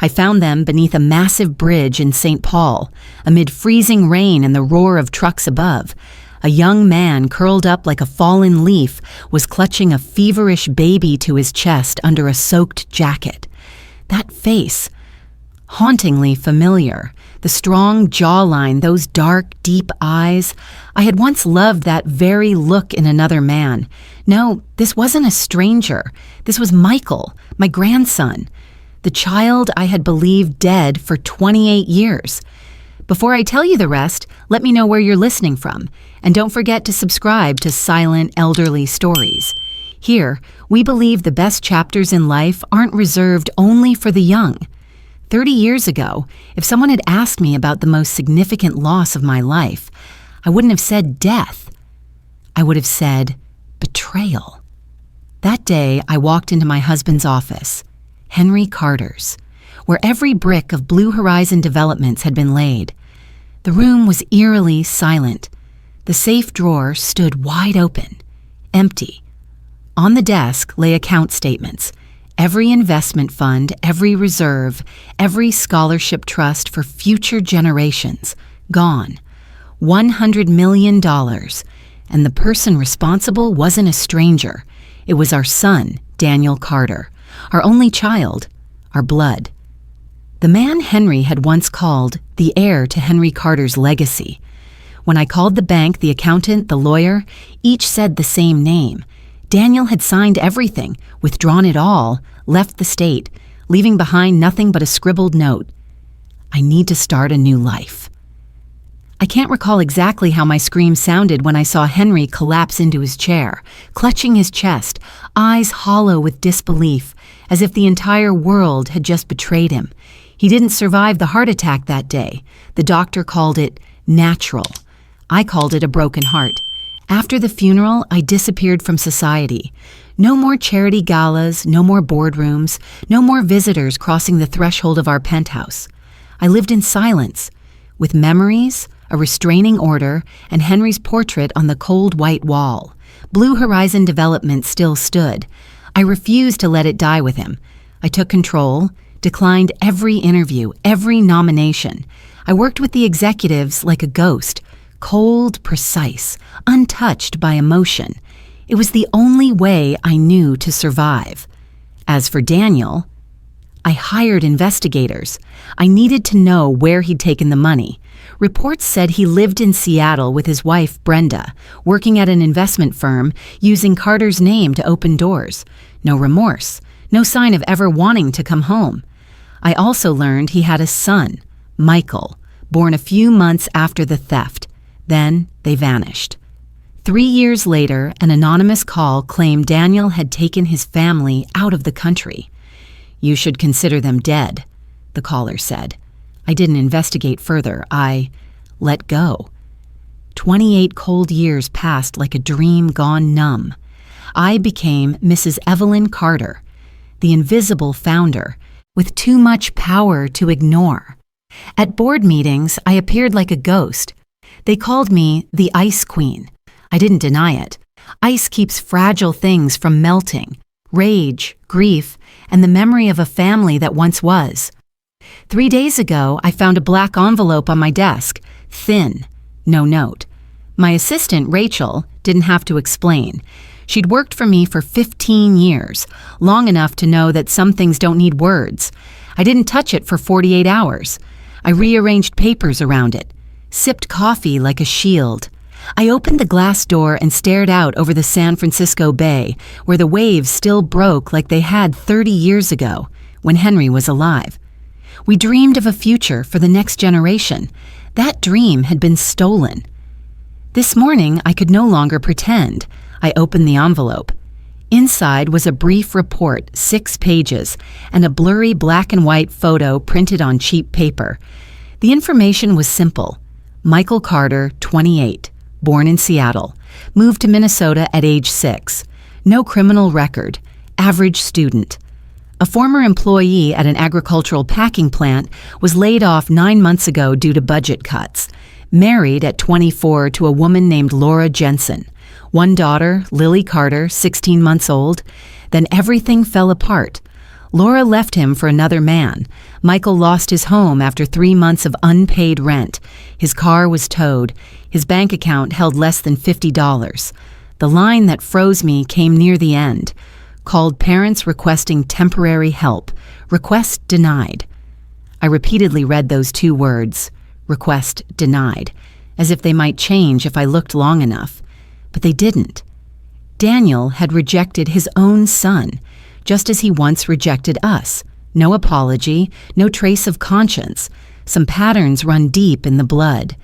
I found them beneath a massive bridge in St. Paul, amid freezing rain and the roar of trucks above. A young man, curled up like a fallen leaf, was clutching a feverish baby to his chest under a soaked jacket. That face, hauntingly familiar, the strong jawline, those dark, deep eyes. I had once loved that very look in another man. No, this wasn't a stranger. This was Michael, my grandson, the child I had believed dead for 28 years. Before I tell you the rest, let me know where you're listening from, and don't forget to subscribe to Silent Elderly Stories. Here, we believe the best chapters in life aren't reserved only for the young. 30 years ago, if someone had asked me about the most significant loss of my life, I wouldn't have said death. I would have said betrayal. That day, I walked into my husband's office, Henry Carter's, where every brick of Blue Horizon Developments had been laid. The room was eerily silent. The safe drawer stood wide open, empty. On the desk lay account statements, every investment fund, every reserve, every scholarship trust for future generations, gone. $100 million. And the person responsible wasn't a stranger. It was our son, Daniel Carter, our only child, our blood. The man Henry had once called the heir to Henry Carter's legacy. When I called the bank, the accountant, the lawyer, each said the same name. Daniel had signed everything, withdrawn it all, left the state, leaving behind nothing but a scribbled note. I need to start a new life. I can't recall exactly how my scream sounded when I saw Henry collapse into his chair, clutching his chest, eyes hollow with disbelief, as if the entire world had just betrayed him. He didn't survive the heart attack that day. The doctor called it natural. I called it a broken heart. After the funeral, I disappeared from society. No more charity galas, no more boardrooms, no more visitors crossing the threshold of our penthouse. I lived in silence, with memories, a restraining order, and Henry's portrait on the cold white wall. Blue Horizon Development still stood. I refused to let it die with him. I took control, declined every interview, every nomination. I worked with the executives like a ghost, cold, precise, untouched by emotion. It was the only way I knew to survive. As for Daniel, I hired investigators. I needed to know where he'd taken the money. Reports said he lived in Seattle with his wife, Brenda, working at an investment firm, using Carter's name to open doors. No remorse, no sign of ever wanting to come home. I also learned he had a son, Michael, born a few months after the theft. Then they vanished. 3 years later, an anonymous call claimed Daniel had taken his family out of the country. "You should consider them dead," the caller said. I didn't investigate further. I let go. 28 cold years passed like a dream gone numb. I became Mrs. Evelyn Carter, the invisible founder, with too much power to ignore. At board meetings, I appeared like a ghost. They called me the Ice Queen. I didn't deny it. Ice keeps fragile things from melting. Rage, grief, and the memory of a family that once was. 3 days ago, I found a black envelope on my desk, thin, no note. My assistant, Rachel, didn't have to explain. She'd worked for me for 15 years, long enough to know that some things don't need words. I didn't touch it for 48 hours. I rearranged papers around it, sipped coffee like a shield. I opened the glass door and stared out over the San Francisco Bay, where the waves still broke like they had 30 years ago, when Henry was alive. We dreamed of a future for the next generation. That dream had been stolen. This morning, I could no longer pretend. I opened the envelope. Inside was a brief report, 6 pages, and a blurry black and white photo printed on cheap paper. The information was simple. Michael Carter, 28, born in Seattle, moved to Minnesota at age 6. No criminal record, average student. A former employee at an agricultural packing plant was laid off 9 months ago due to budget cuts. Married at 24 to a woman named Laura Jensen. 1 daughter, Lily Carter, 16 months old. Then everything fell apart. Laura left him for another man. Michael lost his home after 3 months of unpaid rent. His car was towed. His bank account held less than $50. The line that froze me came near the end. Called parents requesting temporary help. Request denied. I repeatedly read those 2 words, request denied, as if they might change if I looked long enough. But they didn't. Daniel had rejected his own son, just as he once rejected us. No apology, no trace of conscience. Some patterns run deep in the blood.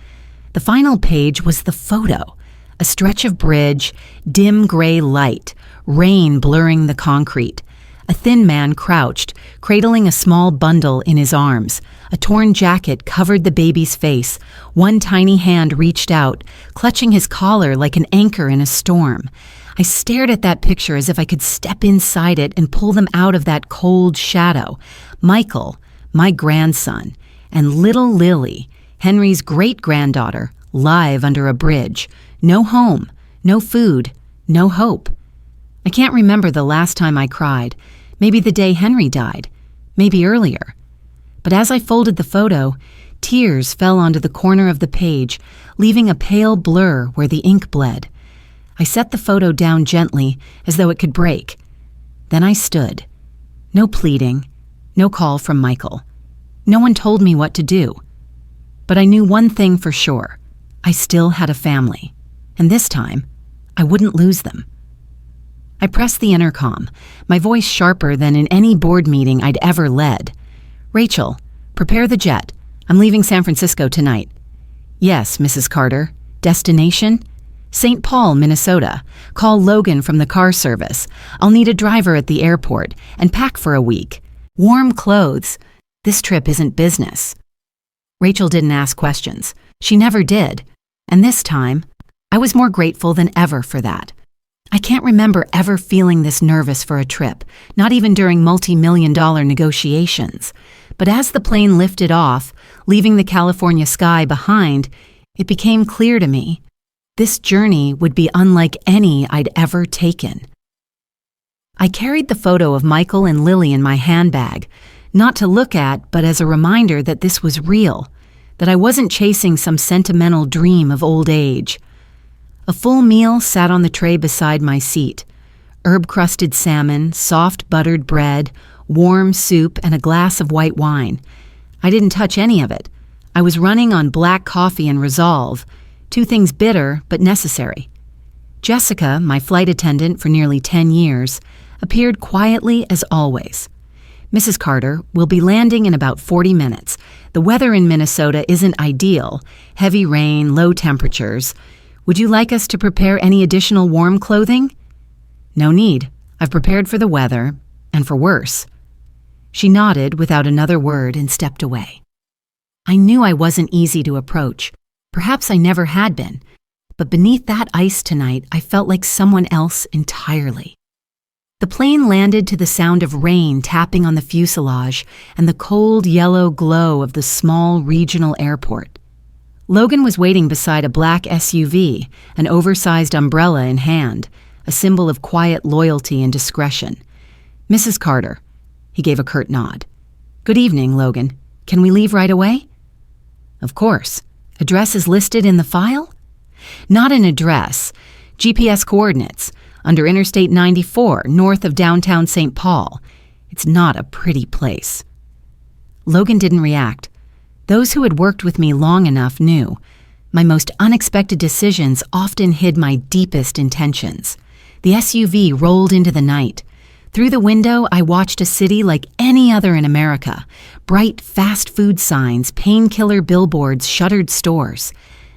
The final page was the photo. A stretch of bridge, dim gray light, rain blurring the concrete. A thin man crouched, cradling a small bundle in his arms. A torn jacket covered the baby's face. One tiny hand reached out, clutching his collar like an anchor in a storm. I stared at that picture as if I could step inside it and pull them out of that cold shadow. Michael, my grandson, and little Lily, Henry's great-granddaughter, live under a bridge. No home, no food, no hope. I can't remember the last time I cried. Maybe the day Henry died. Maybe earlier. But as I folded the photo, tears fell onto the corner of the page, leaving a pale blur where the ink bled. I set the photo down gently, as though it could break. Then I stood. No pleading, no call from Michael. No one told me what to do. But I knew one thing for sure. I still had a family. And this time, I wouldn't lose them. I pressed the intercom, my voice sharper than in any board meeting I'd ever led. "Rachel, prepare the jet. I'm leaving San Francisco tonight." "Yes, Mrs. Carter. Destination? St. Paul, Minnesota. Call Logan from the car service. I'll need a driver at the airport and pack for a week. Warm clothes. This trip isn't business." Rachel didn't ask questions. She never did. And this time, I was more grateful than ever for that. I can't remember ever feeling this nervous for a trip, not even during multi-million-dollar negotiations. But as the plane lifted off, leaving the California sky behind, it became clear to me. This journey would be unlike any I'd ever taken. I carried the photo of Michael and Lily in my handbag, not to look at, but as a reminder that this was real, that I wasn't chasing some sentimental dream of old age. A full meal sat on the tray beside my seat. Herb-crusted salmon, soft buttered bread, warm soup, and a glass of white wine. I didn't touch any of it. I was running on black coffee and resolve, 2 things bitter but necessary. Jessica, my flight attendant for nearly 10 years, appeared quietly as always. "Mrs. Carter, we'll be landing in about 40 minutes. The weather in Minnesota isn't ideal. Heavy rain, low temperatures. Would you like us to prepare any additional warm clothing?" "No need. I've prepared for the weather, and for worse." She nodded without another word and stepped away. I knew I wasn't easy to approach. Perhaps I never had been. But beneath that ice tonight, I felt like someone else entirely. The plane landed to the sound of rain tapping on the fuselage and the cold yellow glow of the small regional airport. Logan was waiting beside a black SUV, an oversized umbrella in hand, a symbol of quiet loyalty and discretion. "Mrs. Carter." He gave a curt nod. "Good evening, Logan. Can we leave right away?" "Of course. Address is listed in the file?" "Not an address. GPS coordinates. Under Interstate 94, north of downtown St. Paul. It's not a pretty place." Logan didn't react. Those who had worked with me long enough knew. My most unexpected decisions often hid my deepest intentions. The SUV rolled into the night. Through the window, I watched a city like any other in America. Bright fast food signs, painkiller billboards, shuttered stores.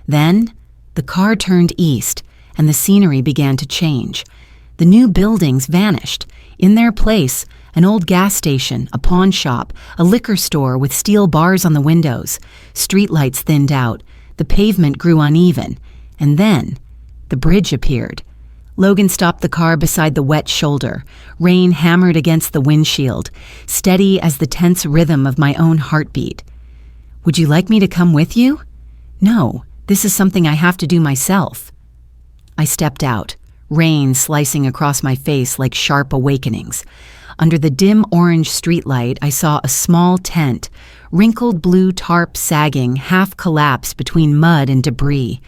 Then, the car turned east, and the scenery began to change. The new buildings vanished. In their place, an old gas station, a pawn shop, a liquor store with steel bars on the windows. Streetlights thinned out. The pavement grew uneven. And then, the bridge appeared. Logan stopped the car beside the wet shoulder. Rain hammered against the windshield, steady as the tense rhythm of my own heartbeat. "Would you like me to come with you?" "No, this is something I have to do myself." I stepped out, rain slicing across my face like sharp awakenings. Under the dim orange streetlight, I saw a small tent, wrinkled blue tarp sagging, half collapsed between mud and debris.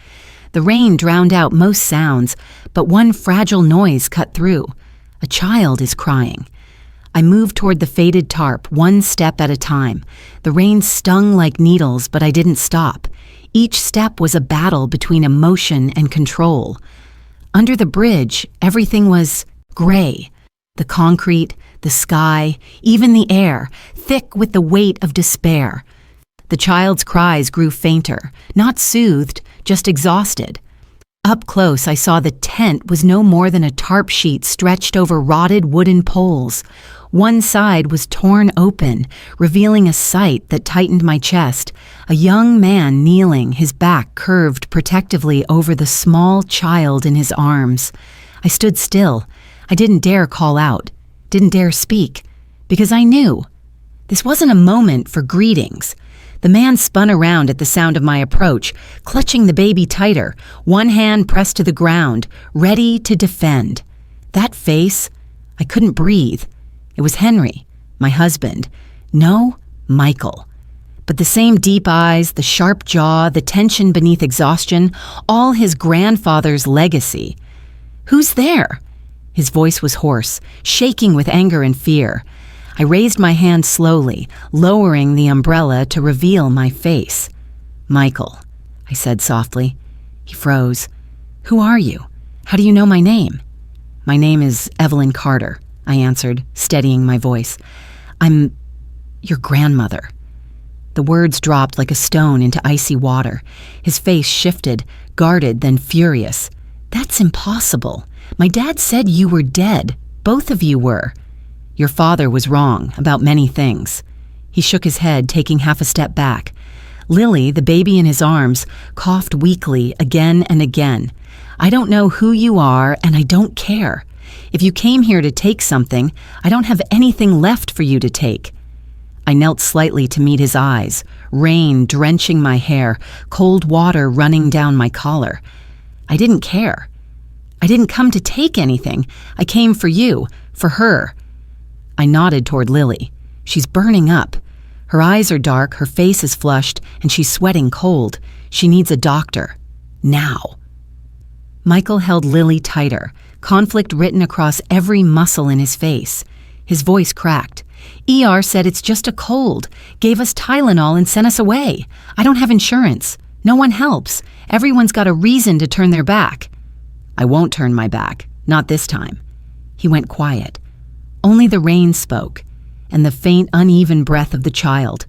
The rain drowned out most sounds, but one fragile noise cut through. A child is crying. I moved toward the faded tarp, one step at a time. The rain stung like needles, but I didn't stop. Each step was a battle between emotion and control. Under the bridge, everything was gray. The concrete, the sky, even the air, thick with the weight of despair. The child's cries grew fainter, not soothed, just exhausted. Up close, I saw the tent was no more than a tarp sheet stretched over rotted wooden poles. One side was torn open, revealing a sight that tightened my chest. A young man kneeling, his back curved protectively over the small child in his arms. I stood still. I didn't dare call out, didn't dare speak, because I knew. This wasn't a moment for greetings. The man spun around at the sound of my approach, clutching the baby tighter, one hand pressed to the ground, ready to defend. That face, I couldn't breathe. It was Henry, my husband. No, Michael. But the same deep eyes, the sharp jaw, the tension beneath exhaustion, all his grandfather's legacy. "Who's there?" His voice was hoarse, shaking with anger and fear. I raised my hand slowly, lowering the umbrella to reveal my face. "Michael," I said softly. He froze. "Who are you? How do you know my name?" "My name is Evelyn Carter," I answered, steadying my voice. "I'm your grandmother." The words dropped like a stone into icy water. His face shifted, guarded then furious. "That's impossible. My dad said you were dead. Both of you were." "Your father was wrong about many things." He shook his head, taking half a step back. Lily, the baby in his arms, coughed weakly again and again. "I don't know who you are, and I don't care. If you came here to take something, I don't have anything left for you to take." I knelt slightly to meet his eyes, rain drenching my hair, cold water running down my collar. I didn't care. I didn't come to take anything. I came for you, for her. I nodded toward Lily. She's burning up. Her eyes are dark, her face is flushed, and she's sweating cold. She needs a doctor. Now. Michael held Lily tighter, conflict written across every muscle in his face. His voice cracked. "ER said it's just a cold, gave us Tylenol and sent us away. I don't have insurance. No one helps. Everyone's got a reason to turn their back." "I won't turn my back. Not this time." He went quiet. Only the rain spoke, and the faint, uneven breath of the child.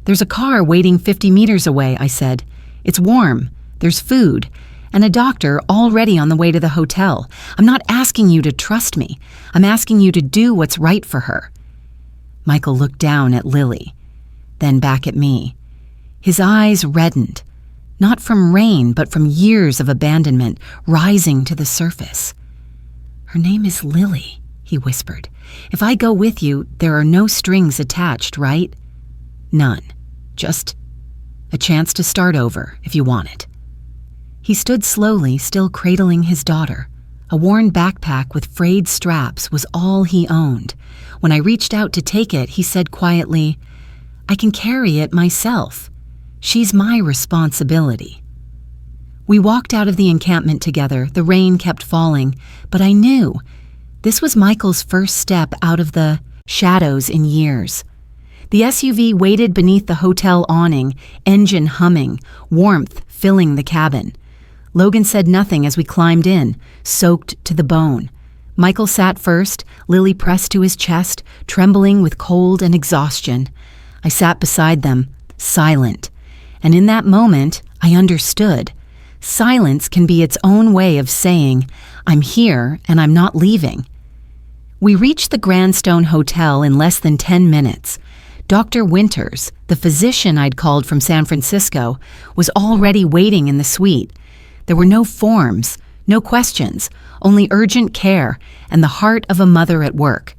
"There's a car waiting 50 meters away," I said. "It's warm. There's food. And a doctor already on the way to the hotel. I'm not asking you to trust me. I'm asking you to do what's right for her." Michael looked down at Lily, then back at me. His eyes reddened, not from rain, but from years of abandonment rising to the surface. "Her name is Lily," he whispered. "If I go with you, there are no strings attached, right?" "None. Just a chance to start over, if you want it." He stood slowly, still cradling his daughter. A worn backpack with frayed straps was all he owned. When I reached out to take it, he said quietly, "I can carry it myself. She's my responsibility." We walked out of the encampment together. The rain kept falling, but I knew this was Michael's first step out of the shadows in years. The SUV waited beneath the hotel awning, engine humming, warmth filling the cabin. Logan said nothing as we climbed in, soaked to the bone. Michael sat first, Lily pressed to his chest, trembling with cold and exhaustion. I sat beside them, silent. And in that moment, I understood. Silence can be its own way of saying, "I'm here and I'm not leaving." We reached the Grandstone Hotel in less than 10 minutes. Dr. Winters, the physician I'd called from San Francisco, was already waiting in the suite. There were no forms, no questions, only urgent care and the heart of a mother at work.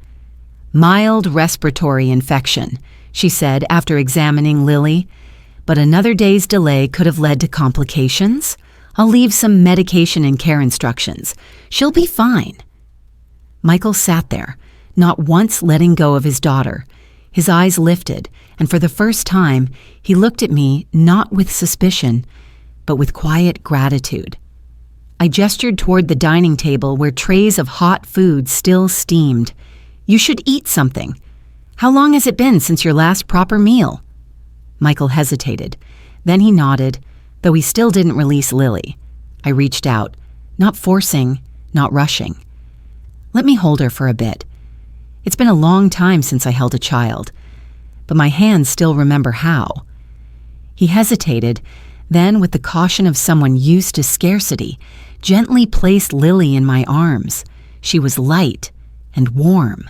"Mild respiratory infection," she said after examining Lily. "But another day's delay could have led to complications. I'll leave some medication and care instructions. She'll be fine." Michael sat there, not once letting go of his daughter. His eyes lifted, and for the first time, he looked at me not with suspicion, but with quiet gratitude. I gestured toward the dining table where trays of hot food still steamed. "You should eat something. How long has it been since your last proper meal?" Michael hesitated. Then he nodded, though he still didn't release Lily. I reached out, not forcing, not rushing. "Let me hold her for a bit. It's been a long time since I held a child, but my hands still remember how." He hesitated, then, with the caution of someone used to scarcity, gently placed Lily in my arms. She was light and warm.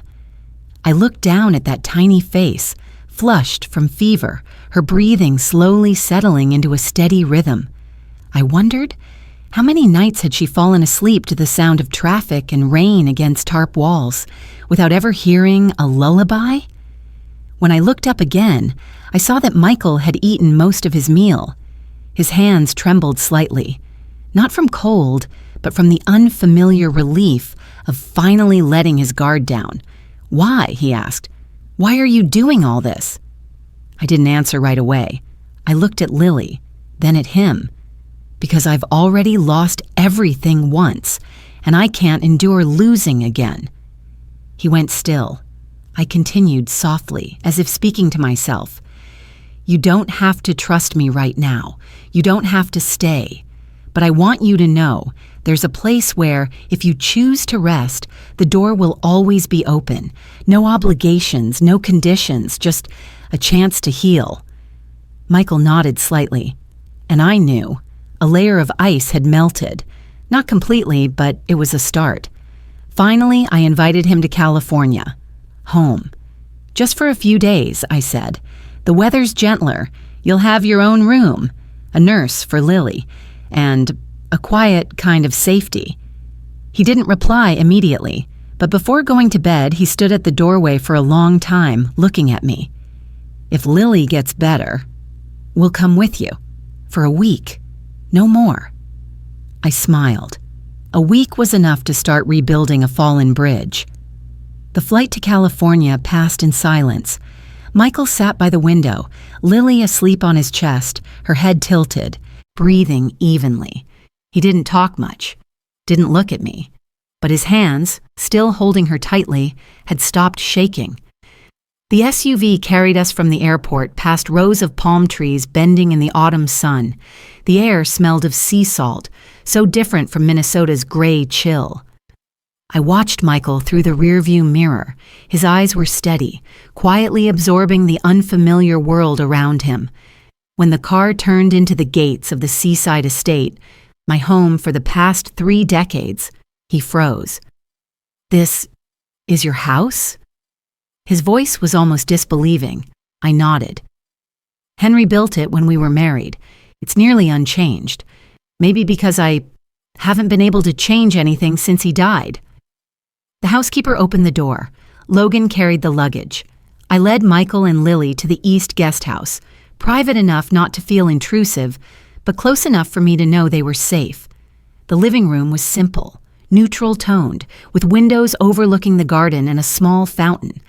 I looked down at that tiny face, flushed from fever, her breathing slowly settling into a steady rhythm. I wondered, how many nights had she fallen asleep to the sound of traffic and rain against tarp walls, without ever hearing a lullaby? When I looked up again, I saw that Michael had eaten most of his meal. His hands trembled slightly, not from cold, but from the unfamiliar relief of finally letting his guard down. "Why?" he asked. "Why are you doing all this?" I didn't answer right away. I looked at Lily, then at him. "Because I've already lost everything once, and I can't endure losing again." He went still. I continued softly, as if speaking to myself. "You don't have to trust me right now. You don't have to stay. But I want you to know there's a place where, if you choose to rest, the door will always be open. No obligations, no conditions, just a chance to heal." Michael nodded slightly, and I knew. A layer of ice had melted. Not completely, but it was a start. Finally, I invited him to California. Home. "Just for a few days," I said. "The weather's gentler. You'll have your own room, a nurse for Lily, and a quiet kind of safety." He didn't reply immediately, but before going to bed, he stood at the doorway for a long time, looking at me. "If Lily gets better, we'll come with you. For a week. No more." I smiled. A week was enough to start rebuilding a fallen bridge. The flight to California passed in silence. Michael sat by the window, Lily asleep on his chest, her head tilted, breathing evenly. He didn't talk much, didn't look at me, but his hands, still holding her tightly, had stopped shaking. The SUV carried us from the airport past rows of palm trees bending in the autumn sun. The air smelled of sea salt, so different from Minnesota's gray chill. I watched Michael through the rearview mirror. His eyes were steady, quietly absorbing the unfamiliar world around him. When the car turned into the gates of the seaside estate, my home for the past 3 decades, he froze. "This is your house?" His voice was almost disbelieving. I nodded. "Henry built it when we were married. It's nearly unchanged. Maybe because I haven't been able to change anything since he died." The housekeeper opened the door. Logan carried the luggage. I led Michael and Lily to the East Guest House, private enough not to feel intrusive, but close enough for me to know they were safe. The living room was simple, neutral-toned, with windows overlooking the garden and a small fountain.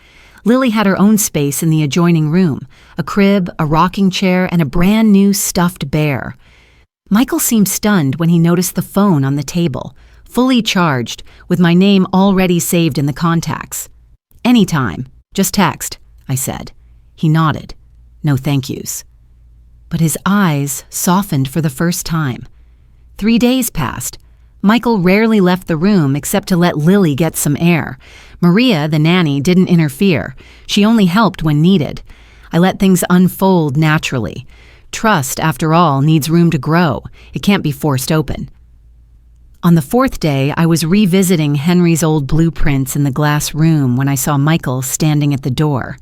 Lily had her own space in the adjoining room, a crib, a rocking chair, and a brand-new stuffed bear. Michael seemed stunned when he noticed the phone on the table, fully charged, with my name already saved in the contacts. "Anytime. Just text," I said. He nodded. "No thank yous." But his eyes softened for the first time. 3 days passed. Michael rarely left the room except to let Lily get some air. Maria, the nanny, didn't interfere. She only helped when needed. I let things unfold naturally. Trust, after all, needs room to grow. It can't be forced open. On the 4th day, I was revisiting Henry's old blueprints in the glass room when I saw Michael standing at the door.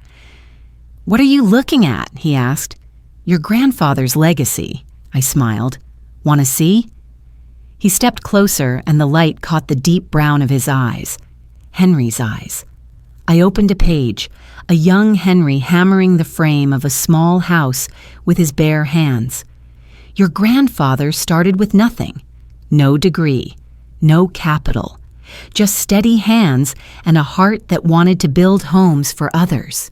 "What are you looking at?" he asked. "Your grandfather's legacy," I smiled. "Want to see?" He stepped closer, and the light caught the deep brown of his eyes. Henry's eyes. I opened a page, a young Henry hammering the frame of a small house with his bare hands. "Your grandfather started with nothing. No degree, no capital. just steady hands and a heart that wanted to build homes for others.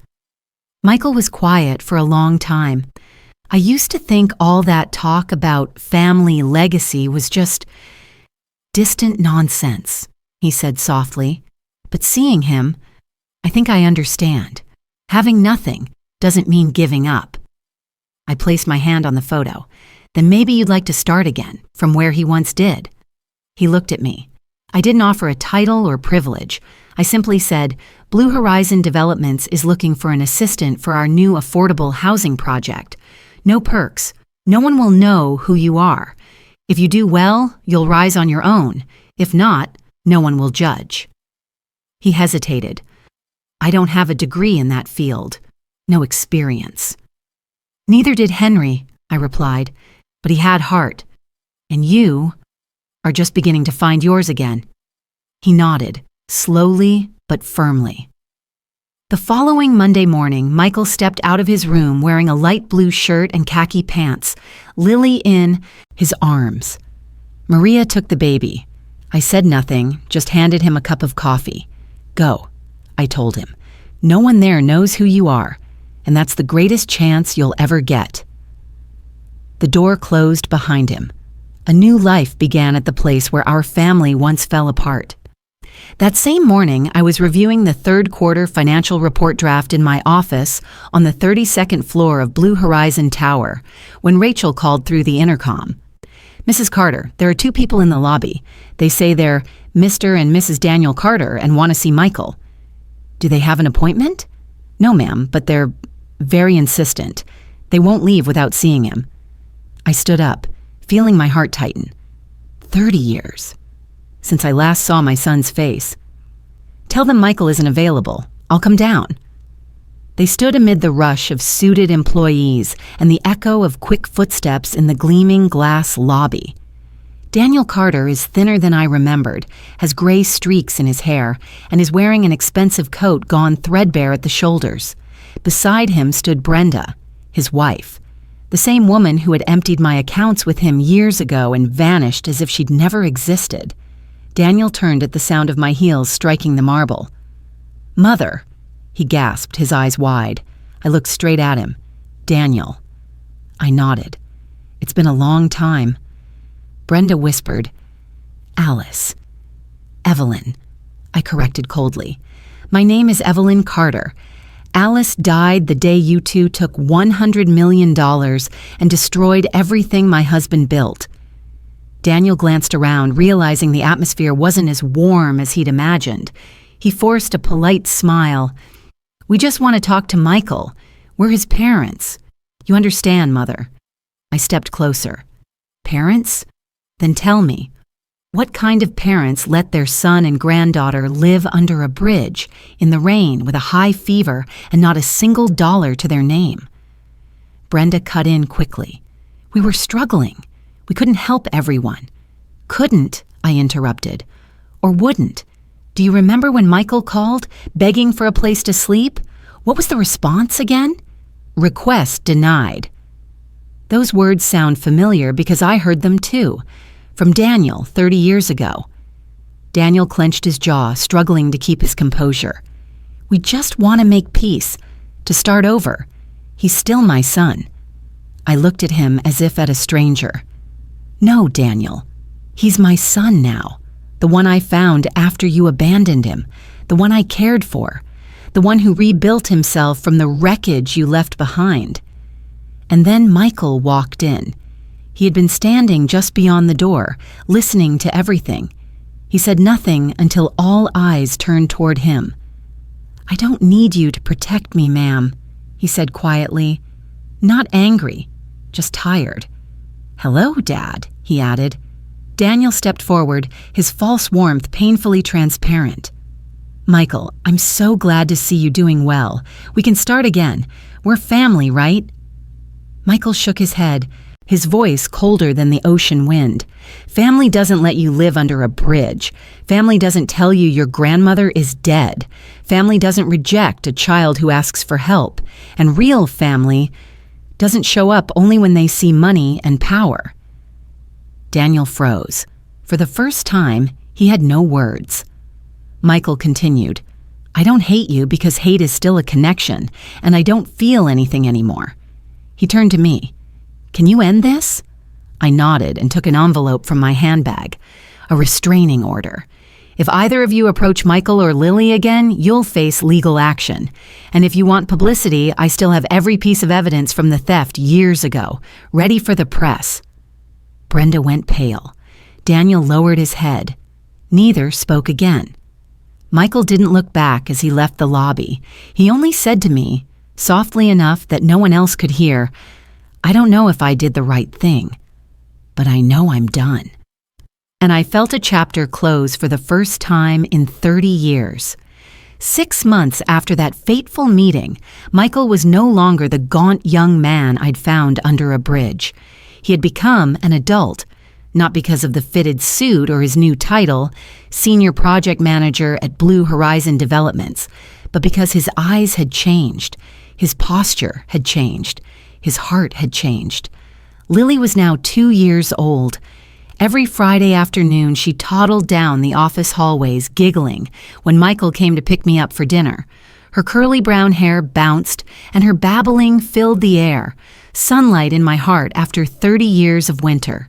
Michael was quiet for a long time. I used to think all that talk about family legacy was just distant nonsense, he said softly. But seeing him, I think I understand. Having nothing doesn't mean giving up. I placed my hand on the photo. Then maybe you'd like to start again, from where he once did. He looked at me. I didn't offer a title or privilege. I simply said, Blue Horizon Developments is looking for an assistant for our new affordable housing project. No perks. No one will know who you are. If you do well, you'll rise on your own. If not, no one will judge. He hesitated. I don't have a degree in that field. No experience. Neither did Henry, I replied, but he had heart. And you are just beginning to find yours again. He nodded, slowly but firmly. The following Monday morning, Michael stepped out of his room wearing a light blue shirt and khaki pants, Lily in his arms. Maria took the baby. I said nothing, just handed him a cup of coffee. Go, I told him. No one there knows who you are, and that's the greatest chance you'll ever get. The door closed behind him. A new life began at the place where our family once fell apart. That same morning, I was reviewing the third quarter financial report draft in my office on the 32nd floor of Blue Horizon Tower when Rachel called through the intercom. Mrs. Carter, there are two people in the lobby. They say they're Mr. and Mrs. Daniel Carter and want to see Michael. Do they have an appointment? No, ma'am, but they're very insistent. They won't leave without seeing him. I stood up, feeling my heart tighten. 30 years since I last saw my son's face. Tell them Michael isn't available. I'll come down. They stood amid the rush of suited employees and the echo of quick footsteps in the gleaming glass lobby. Daniel Carter is thinner than I remembered, has gray streaks in his hair, and is wearing an expensive coat gone threadbare at the shoulders. Beside him stood Brenda, his wife, the same woman who had emptied my accounts with him years ago and vanished as if she'd never existed. Daniel turned at the sound of my heels striking the marble. Mother, he gasped, his eyes wide. I looked straight at him. Daniel. I nodded. It's been a long time. Brenda whispered, Alice. Evelyn. I corrected coldly. My name is Evelyn Carter. Alice died the day you two took $100 million and destroyed everything my husband built. Daniel glanced around, realizing the atmosphere wasn't as warm as he'd imagined. He forced a polite smile. We just want to talk to Michael. We're his parents. You understand, Mother. I stepped closer. Parents? Then tell me, what kind of parents let their son and granddaughter live under a bridge, in the rain, with a high fever, and not a single dollar to their name? Brenda cut in quickly. We were struggling. We couldn't help everyone. Couldn't, I interrupted. Or wouldn't. Do you remember when Michael called, begging for a place to sleep? What was the response again? Request denied. Those words sound familiar because I heard them too, from Daniel 30 years ago. Daniel clenched his jaw, struggling to keep his composure. We just want to make peace, to start over. He's still my son. I looked at him as if at a stranger. No, Daniel. He's my son now. The one I found after you abandoned him. The one I cared for. The one who rebuilt himself from the wreckage you left behind. And then Michael walked in. He had been standing just beyond the door, listening to everything. He said nothing until all eyes turned toward him. I don't need you to protect me, ma'am, he said quietly. Not angry, just tired. Hello, Dad, he added. Daniel stepped forward, his false warmth painfully transparent. Michael, I'm so glad to see you doing well. We can start again. We're family, right? Michael shook his head, his voice colder than the ocean wind. Family doesn't let you live under a bridge. Family doesn't tell you your grandmother is dead. Family doesn't reject a child who asks for help. And real family doesn't show up only when they see money and power. Daniel froze. For the first time, He had no words. Michael continued, "I don't hate you because hate is still a connection, and I don't feel anything anymore." He turned to me. "Can you end this?" I nodded and took an envelope from my handbag. A restraining order. "If either of you approach Michael or Lily again, you'll face legal action. And if you want publicity, I still have every piece of evidence from the theft years ago, ready for the press." Brenda went pale. Daniel lowered his head. Neither spoke again. Michael didn't look back as he left the lobby. He only said to me, softly enough that no one else could hear, "I don't know if I did the right thing, but I know I'm done." And I felt a chapter close for the first time in 30 years. 6 months after that fateful meeting, Michael was no longer the gaunt young man I'd found under a bridge. He had become an adult, not because of the fitted suit or his new title, Senior Project Manager at Blue Horizon Developments, but because his eyes had changed, his posture had changed, his heart had changed. Lily was now 2 years old. Every Friday afternoon, she toddled down the office hallways, giggling, when Michael came to pick me up for dinner. Her curly brown hair bounced, and her babbling filled the air, sunlight in my heart after 30 years of winter.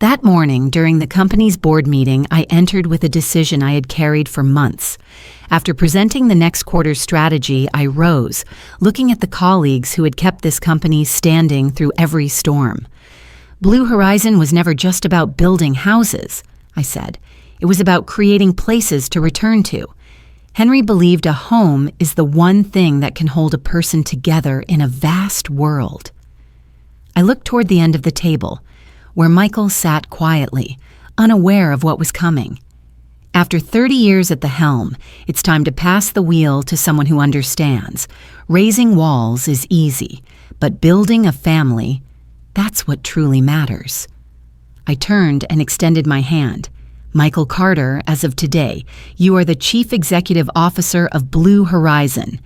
That morning, during the company's board meeting, I entered with a decision I had carried for months. After presenting the next quarter's strategy, I rose, looking at the colleagues who had kept this company standing through every storm. Blue Horizon was never just about building houses, I said. It was about creating places to return to. Henry believed a home is the one thing that can hold a person together in a vast world. I looked toward the end of the table, where Michael sat quietly, unaware of what was coming. After 30 years at the helm, it's time to pass the wheel to someone who understands. Raising walls is easy, but building a family, that's what truly matters. I turned and extended my hand. "Michael Carter, as of today, you are the Chief Executive Officer of Blue Horizon."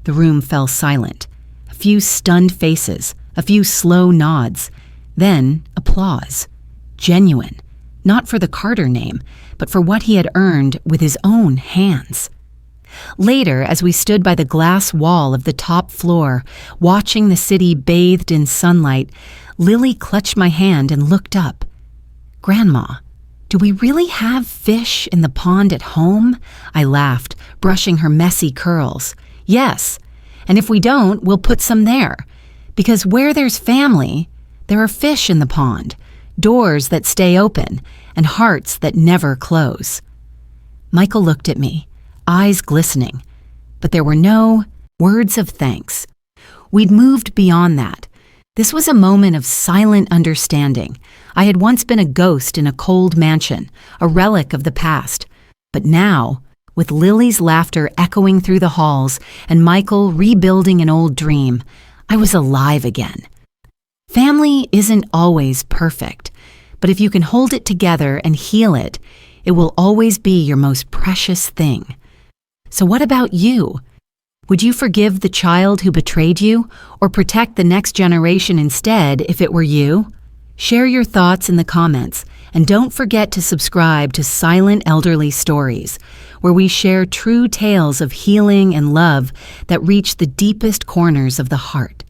The room fell silent. A few stunned faces, a few slow nods. Then applause. Genuine. Not for the Carter name, but for what he had earned with his own hands. Later, as we stood by the glass wall of the top floor, watching the city bathed in sunlight, Lily clutched my hand and looked up. "Grandma, do we really have fish in the pond at home?" I laughed, brushing her messy curls. "Yes, and if we don't, we'll put some there. Because where there's family, there are fish in the pond, doors that stay open, and hearts that never close." Michael looked at me, eyes glistening, but there were no words of thanks. We'd moved beyond that. This was a moment of silent understanding. I had once been a ghost in a cold mansion, a relic of the past. But now, with Lily's laughter echoing through the halls and Michael rebuilding an old dream, I was alive again. Family isn't always perfect, but if you can hold it together and heal it, it will always be your most precious thing. So what about you? Would you forgive the child who betrayed you, or protect the next generation instead if it were you? Share your thoughts in the comments, and don't forget to subscribe to Silent Elderly Stories, where we share true tales of healing and love that reach the deepest corners of the heart.